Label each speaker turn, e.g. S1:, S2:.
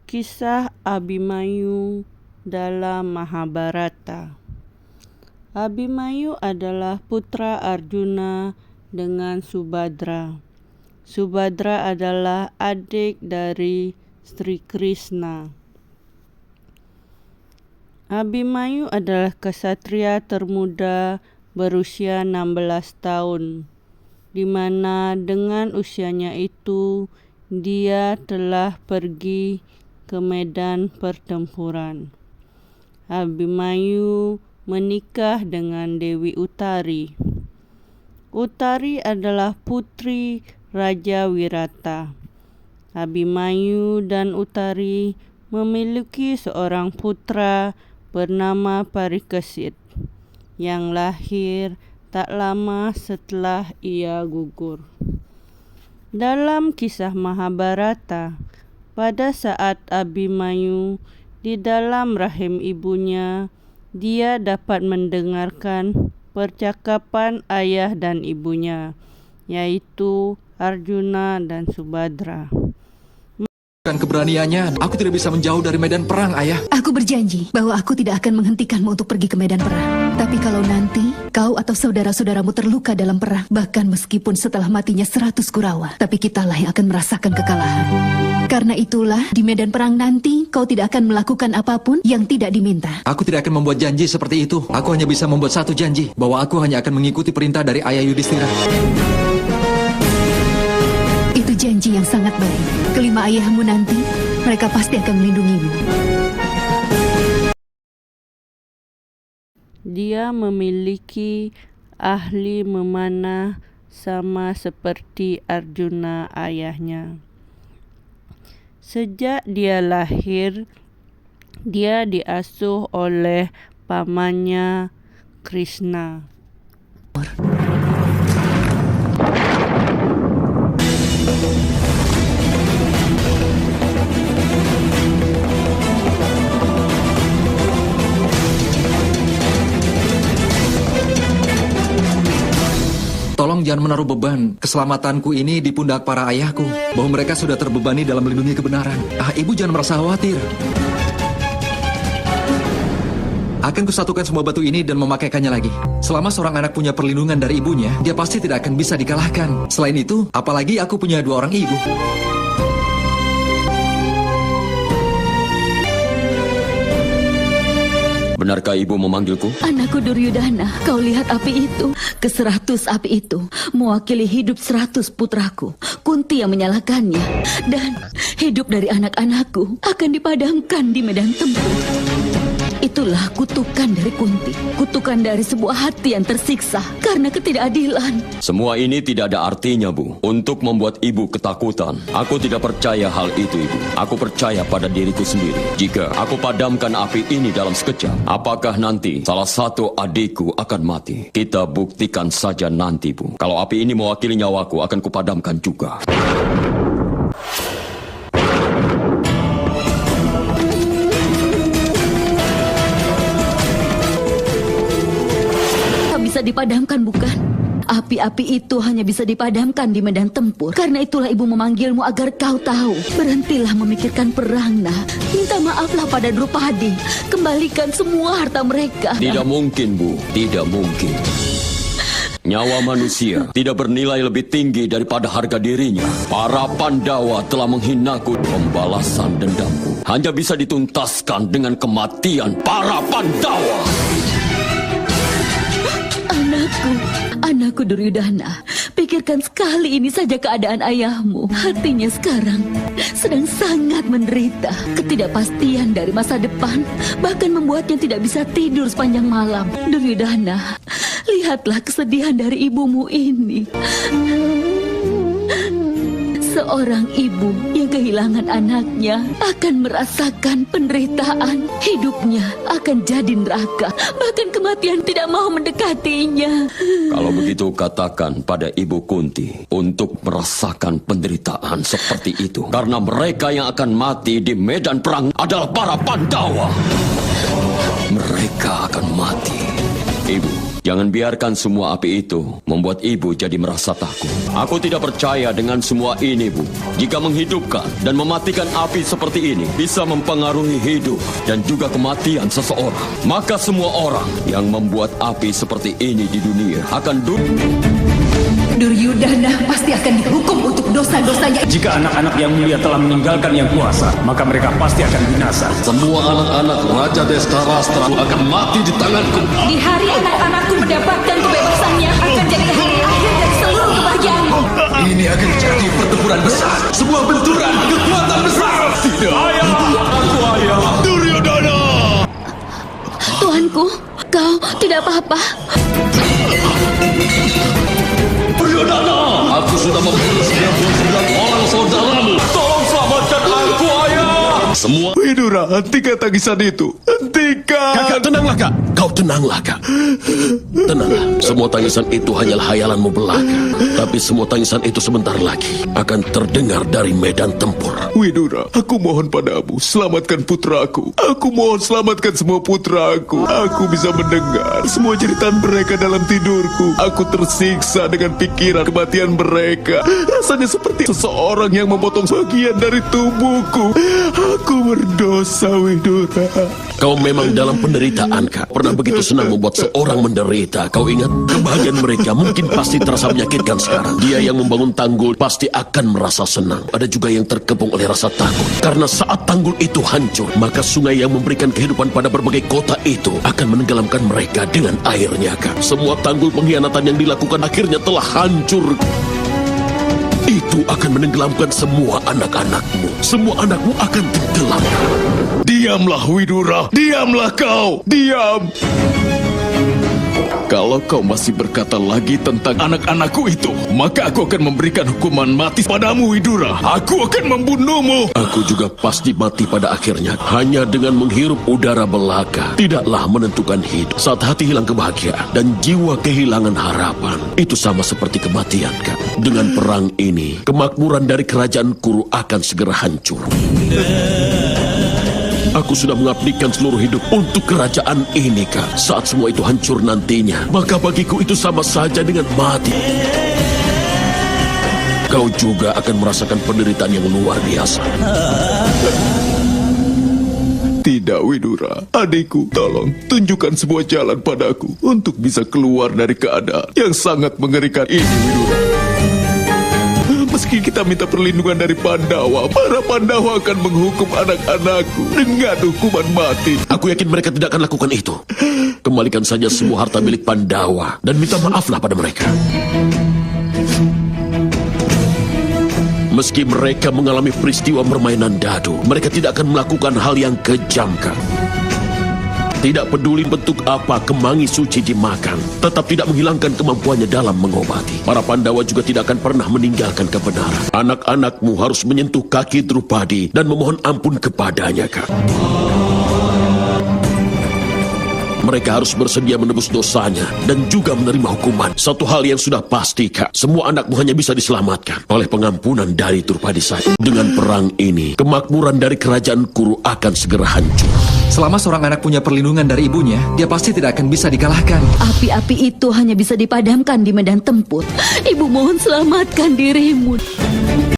S1: Kisah Abhimanyu dalam Mahabharata. Abhimanyu adalah putra Arjuna dengan Subhadra. Subhadra adalah adik dari Sri Krishna. Abhimanyu adalah ksatria termuda berusia 16 tahun, di mana dengan usianya itu dia telah pergi ke medan pertempuran. Abhimanyu menikah dengan Dewi Uttari. Uttari adalah putri Raja Wirata. Abhimanyu dan Uttari memiliki seorang putra bernama Parikesit yang lahir tak lama setelah ia gugur. Dalam kisah Mahabharata, pada saat Abhimanyu di dalam rahim ibunya, dia dapat mendengarkan percakapan ayah dan ibunya, yaitu Arjuna dan Subhadra.
S2: Dengan keberaniannya, aku tidak bisa menjauh dari medan perang, Ayah.
S3: Aku berjanji bahwa aku tidak akan menghentikanmu untuk pergi ke medan perang. Tapi kalau nanti kau atau saudara-saudaramu terluka dalam perang, bahkan meskipun setelah matinya 100 Kurawa, tapi kitalah yang akan merasakan kekalahan. Karena itulah, di medan perang nanti kau tidak akan melakukan apapun yang tidak diminta.
S2: Aku tidak akan membuat janji seperti itu. Aku hanya bisa membuat satu janji, bahwa aku hanya akan mengikuti perintah dari Ayah Yudhistira.
S3: Itu janji yang sangat baik. Kelima ayahmu nanti, mereka pasti akan melindungimu.
S1: Dia memiliki ahli memanah sama seperti Arjuna ayahnya. Sejak dia lahir, dia diasuh oleh pamannya Krishna.
S2: Tolong jangan menaruh beban keselamatanku ini di pundak para ayahku, bahwa mereka sudah terbebani dalam melindungi kebenaran. Ibu jangan merasa khawatir. Akan kusatukan semua batu ini dan memakaikannya lagi. Selama seorang anak punya perlindungan dari ibunya, dia pasti tidak akan bisa dikalahkan. Selain itu, apalagi aku punya 2 orang ibu.
S4: Benarkah ibu memanggilku?
S3: Anakku Duryudana, kau lihat api itu? Ke-100 api itu mewakili hidup 100 putraku. Kunti yang menyalakannya. Dan hidup dari anak-anakku akan dipadamkan di medan tempur. Itulah kutukan dari Kunti. Kutukan dari sebuah hati yang tersiksa karena ketidakadilan.
S4: Semua ini tidak ada artinya, Bu. Untuk membuat ibu ketakutan. Aku tidak percaya hal itu, Ibu. Aku percaya pada diriku sendiri. Jika aku padamkan api ini dalam sekejap, apakah nanti salah satu adikku akan mati? Kita buktikan saja nanti, Bu. Kalau api ini mewakili nyawaku, akan kupadamkan juga.
S3: Bisa dipadamkan, bukan? Api-api itu hanya bisa dipadamkan di medan tempur. Karena itulah ibu memanggilmu agar kau tahu. Berhentilah memikirkan perang, nak. Minta maaflah pada Drupadi. Kembalikan semua harta mereka.
S4: Tidak mungkin, Bu. Tidak mungkin. Nyawa manusia tidak bernilai lebih tinggi daripada harga dirinya. Para Pandawa telah menghinaku. Pembalasan dendamku hanya bisa dituntaskan dengan kematian para Pandawa.
S3: Anakku Duryudana, pikirkan sekali ini saja keadaan ayahmu. Hatinya sekarang sedang sangat menderita. Ketidakpastian dari masa depan bahkan membuatnya tidak bisa tidur sepanjang malam. Duryudana, lihatlah kesedihan dari ibumu ini. Seorang ibu yang kehilangan anaknya akan merasakan penderitaan. Hidupnya akan jadi neraka. Bahkan kematian tidak mau mendekatinya.
S4: Kalau begitu katakan pada Ibu Kunti untuk merasakan penderitaan seperti itu. Karena mereka yang akan mati di medan perang adalah para Pandawa. Mereka akan mati. Ibu, Jangan biarkan semua api itu membuat ibu jadi merasa takut. Aku tidak percaya dengan semua ini, Bu. Jika menghidupkan dan mematikan api seperti ini bisa mempengaruhi hidup dan juga kematian seseorang, maka semua orang yang membuat api seperti ini di dunia akan
S3: Duryudana pasti akan dihukum untuk dosa-dosanya.
S5: Jika anak-anak yang mulia telah meninggalkan yang kuasa, maka mereka pasti akan binasa.
S6: Semua anak-anak Raja Destarastra akan mati di tanganku.
S3: Di hari anak-anakku mendapatkan kebebasannya akan jadi hari akhir dari seluruh kebahagiaanmu.
S6: Ini akan jadi pertempuran besar. Sebuah benturan kekuatan besar. Tidak. Ayah. Duryodhana.
S3: Tuanku, kau tidak apa-apa.
S6: Duryodhana. Aku sudah membunuh 99 orang saudaramu. Tolong selamatkan aku, ayah. Semua
S7: Widura, hentikan tangisan itu. Hentikan.
S6: Kakak, tenanglah, Kak. Kau tenanglah, Kak. Tenanglah. Semua tangisan itu hanyalah hayalanmu belaka. Tapi semua tangisan itu sebentar lagi akan terdengar dari medan tempur.
S7: Widura, aku mohon padamu, selamatkan putraku. Aku mohon selamatkan semua putraku. Aku bisa mendengar semua jeritan mereka dalam tidurku. Aku tersiksa dengan pikiran kematian mereka. Rasanya seperti seseorang yang memotong bagian dari tubuhku. Aku berdosa, Widura.
S6: Kau memang dalam penderitaan, Kak. Pernah begitu senang membuat seorang menderita. Kau ingat? Kebahagiaan mereka mungkin pasti terasa menyakitkan sekarang. Dia yang membangun tanggul pasti akan merasa senang. Ada juga yang terkepung oleh rasa takut. Karena saat tanggul itu hancur, maka sungai yang memberikan kehidupan pada berbagai kota itu akan menenggelamkan mereka dengan airnya, Kak. Semua tanggul pengkhianatan yang dilakukan akhirnya telah hancur. Itu akan menenggelamkan semua anak-anakmu. Semua anakmu akan tenggelam.
S7: Diamlah, Widura. Diamlah kau. Diam. Kalau kau masih berkata lagi tentang anak-anakku itu, maka aku akan memberikan hukuman mati padamu, Widura. Aku akan membunuhmu.
S6: Aku juga pasti mati pada akhirnya. Hanya dengan menghirup udara belaka tidaklah menentukan hidup. Saat hati hilang kebahagiaan dan jiwa kehilangan harapan, itu sama seperti kematian, Kak. Dengan perang ini, kemakmuran dari kerajaan Kuru akan segera hancur. Aku sudah mengabdikan seluruh hidup untuk kerajaan ini, Kak. Saat semua itu hancur nantinya, maka bagiku itu sama saja dengan mati. Kau juga akan merasakan penderitaan yang luar biasa.
S7: Tidak, Widura. Adikku, tolong tunjukkan sebuah jalan padaku untuk bisa keluar dari keadaan yang sangat mengerikan ini, Widura. Meski kita minta perlindungan dari Pandawa, para Pandawa akan menghukum anak-anakku dengan hukuman mati.
S6: Aku yakin mereka tidak akan lakukan itu. Kembalikan saja semua harta milik Pandawa dan minta maaflah pada mereka. Meski mereka mengalami peristiwa permainan dadu, mereka tidak akan melakukan hal yang kejam, Kak. Tidak peduli bentuk apa kemangi suci dimakan, tetap tidak menghilangkan kemampuannya dalam mengobati. Para Pandawa juga tidak akan pernah meninggalkan kebenaran. Anak-anakmu harus menyentuh kaki Drupadi dan memohon ampun kepadanya, Kak. Mereka harus bersedia menebus dosanya dan juga menerima hukuman. Satu hal yang sudah pasti, Kak, semua anakmu hanya bisa diselamatkan oleh pengampunan dari Drupadi saja. Dengan perang ini, kemakmuran dari kerajaan Kuru akan segera hancur.
S2: Selama seorang anak punya perlindungan dari ibunya, dia pasti tidak akan bisa dikalahkan.
S3: Api-api itu hanya bisa dipadamkan di medan tempur. Ibu mohon selamatkan dirimu.